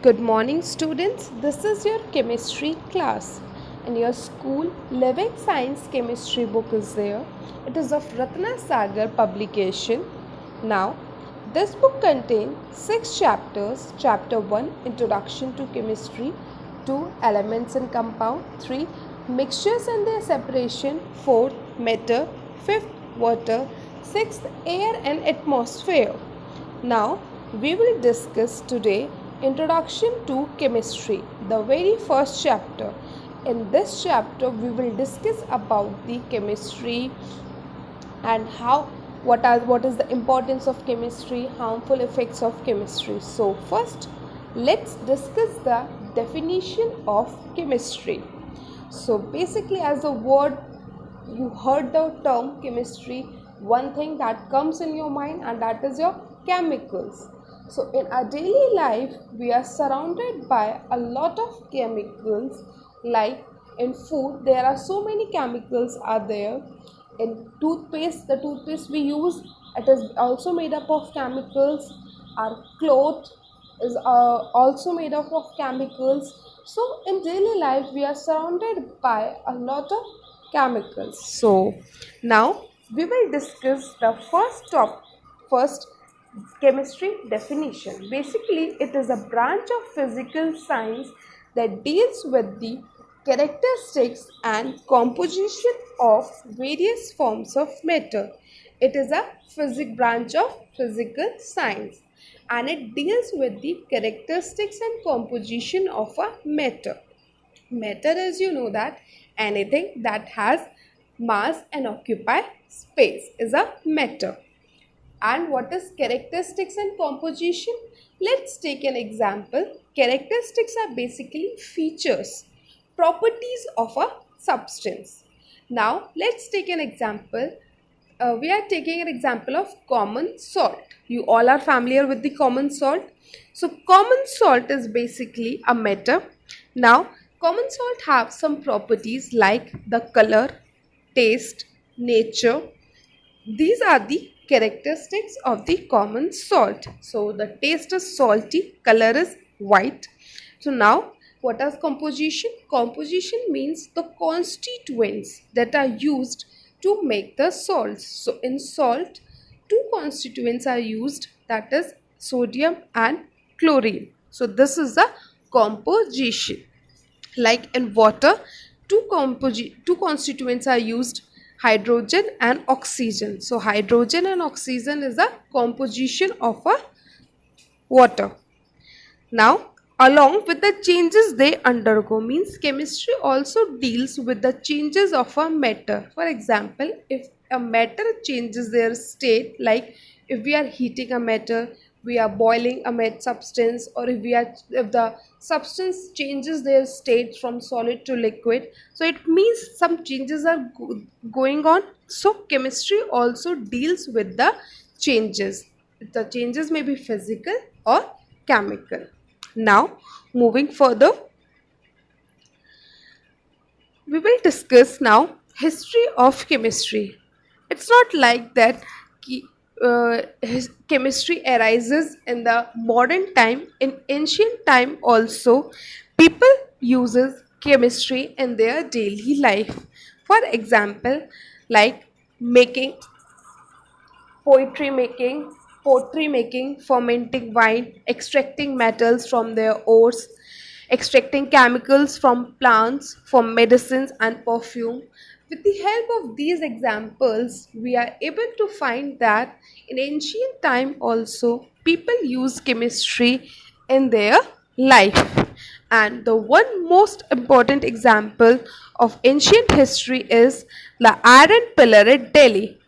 Good morning, students. This is your chemistry class. In your school, Living Science Chemistry book is there. It is of Ratna Sagar publication. Now, this book contains 6 chapters. Chapter 1 Introduction to Chemistry, 2 Elements and Compound, 3 Mixtures and their separation, 4 Matter, 5th Water, 6th Air and Atmosphere. Now, we will discuss today Introduction to Chemistry, the very first chapter. In this chapter, we will discuss about the chemistry and what is the importance of chemistry, harmful effects of chemistry. So, first, let's discuss the definition of chemistry. So, basically, as a word, you heard the term chemistry, one thing that comes in your mind, and that is your chemicals. So in our daily life, we are surrounded by a lot of chemicals. Like in food, there are so many chemicals are there. In toothpaste, the toothpaste we use, it is also made up of chemicals. Our cloth is also made up of chemicals. So in daily life, we are surrounded by a lot of chemicals. So now we will discuss the first chemistry definition. Basically, it is a branch of physical science that deals with the characteristics and composition of various forms of matter. It is a branch of physical science, and it deals with the characteristics and composition of a matter. Matter, as you know, that anything that has mass and occupy space is a matter. And what is characteristics and composition? Let's take an example. Characteristics are basically features, properties of a substance. Now, let's take an example. We are taking an example of common salt. You all are familiar with the common salt. So, common salt is basically a matter. Now, common salt have some properties like the color, taste, nature. These are the characteristics of the common salt. So the taste is salty, color is white. So now what is composition? Composition means the constituents that are used to make the salts. So in salt, two constituents are used, that is sodium and chlorine. So this is the composition. Like in water, two constituents are used, hydrogen and oxygen. So hydrogen and oxygen is the composition of a water. Now, along with the changes they undergo, means chemistry also deals with the changes of a matter. For example, if a matter changes their state, like if we are heating a matter, we are boiling a substance, or if the substance changes their state from solid to liquid, so it means some changes are going on. So chemistry also deals with the changes. The changes may be physical or chemical. Now, moving further, we will discuss now history of chemistry. It's not like that chemistry arises in the modern time. In ancient time also, people uses chemistry in their daily life. For example, like making pottery making, fermenting wine, extracting metals from their ores, extracting chemicals from plants for medicines and perfume. With the help of these examples, we are able to find that in ancient time also people use chemistry in their life. And the one most important example of ancient history is the Iron Pillar at Delhi.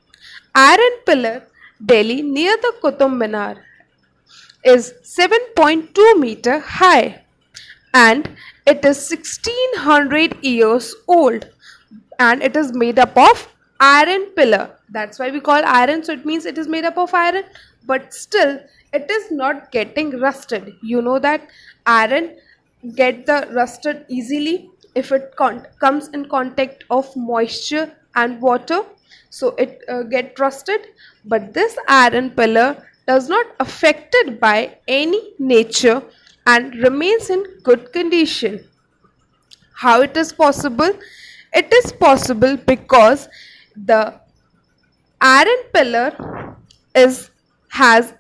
Iron Pillar, Delhi, near the Qutub Minar, is 7.2-meter high, and it is 1600 years old, and it is made up of iron pillar. That's why we call iron, so it means it is made up of iron, but still it is not getting rusted. You know that iron get the rusted easily if it comes in contact of moisture and water, so it get rusted. But this iron pillar does not affected by any nature, and remains in good condition. How it is possible? It is possible because the iron pillar is has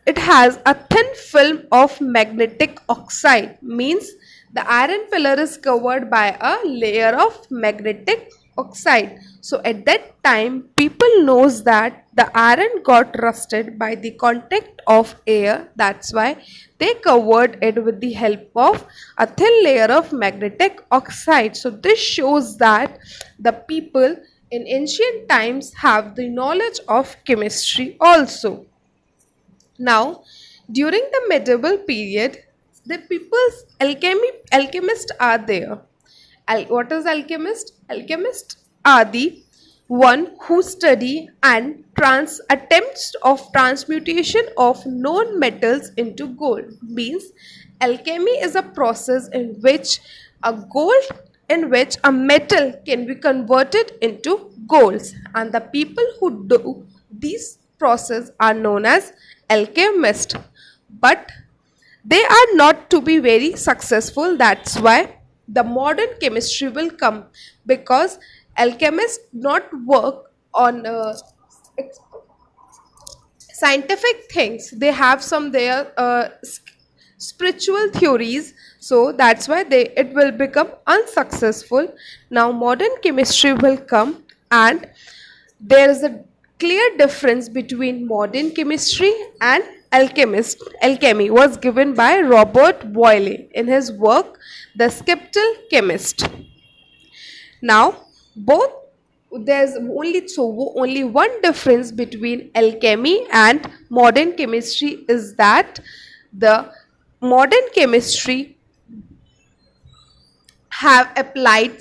a thin film of magnetic oxide, means the iron pillar is covered by a layer of magnetic oxide. So at that time people knows that the iron got rusted by the contact of air, that's why they covered it with the help of a thin layer of magnetic oxide. So this shows that the people in ancient times have the knowledge of chemistry also. Now, during the medieval period, the people's alchemists are there. What is alchemist? Alchemists are the one who study and attempts of transmutation of known metals into gold. Means alchemy is a process in which a metal can be converted into golds, and the people who do this process are known as alchemists. But they are not to be very successful, that's why the modern chemistry will come, because alchemists not work on scientific things, they have some their spiritual theories, so that's why it will become unsuccessful. Now modern chemistry will come, and there is a clear difference between modern chemistry and alchemy was given by Robert Boyle in his work The Skeptical Chemist. Now both there's only one difference between alchemy and modern chemistry is that the modern chemistry have applied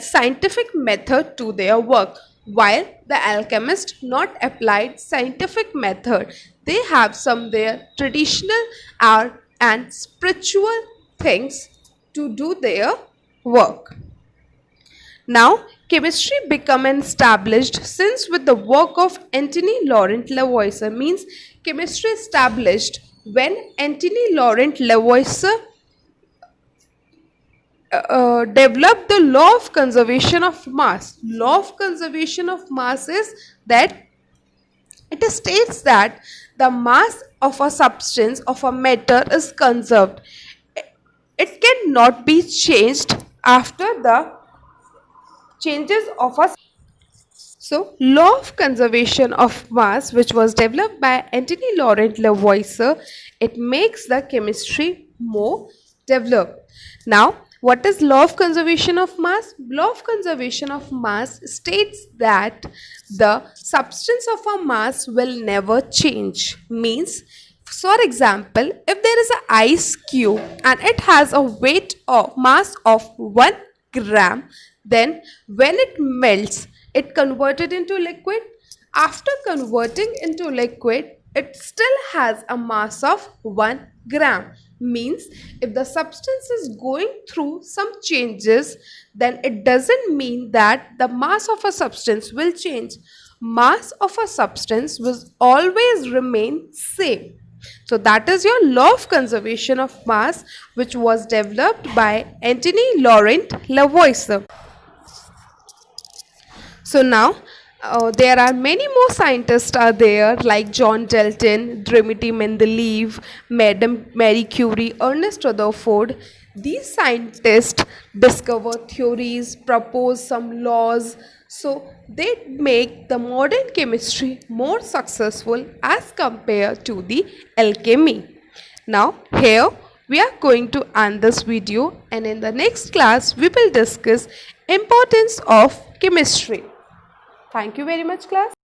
scientific method to their work, while the alchemist not applied scientific method. They have some their traditional art and spiritual things to do their work. Now, chemistry become established since with the work of Antony Laurent Lavoisier, means chemistry established when Antony Laurent Lavoisier developed the law of conservation of mass. Law of conservation of mass is that it states that the mass of a substance of a matter is conserved. It cannot be changed after the changes of a. So, law of conservation of mass, which was developed by Antony Laurent Lavoisier, it makes the chemistry more developed. Now, what is law of conservation of mass? Law of conservation of mass states that the substance of a mass will never change. Means, for example, if there is an ice cube and it has a weight or mass of 1 gram, then when it melts, it converted into liquid. After converting into liquid, it still has a mass of 1 gram. Means if the substance is going through some changes, then it doesn't mean that the mass of a substance will change. Mass of a substance will always remain same. So that is your law of conservation of mass, which was developed by Antony Laurent Lavoisier. So now there are many more scientists are there like John Dalton, Dimitri Mendeleev, Madame Marie Curie, Ernest Rutherford. These scientists discover theories, propose some laws, so they make the modern chemistry more successful as compared to the alchemy. Now here we are going to end this video, and in the next class we will discuss importance of chemistry. Thank you very much, class.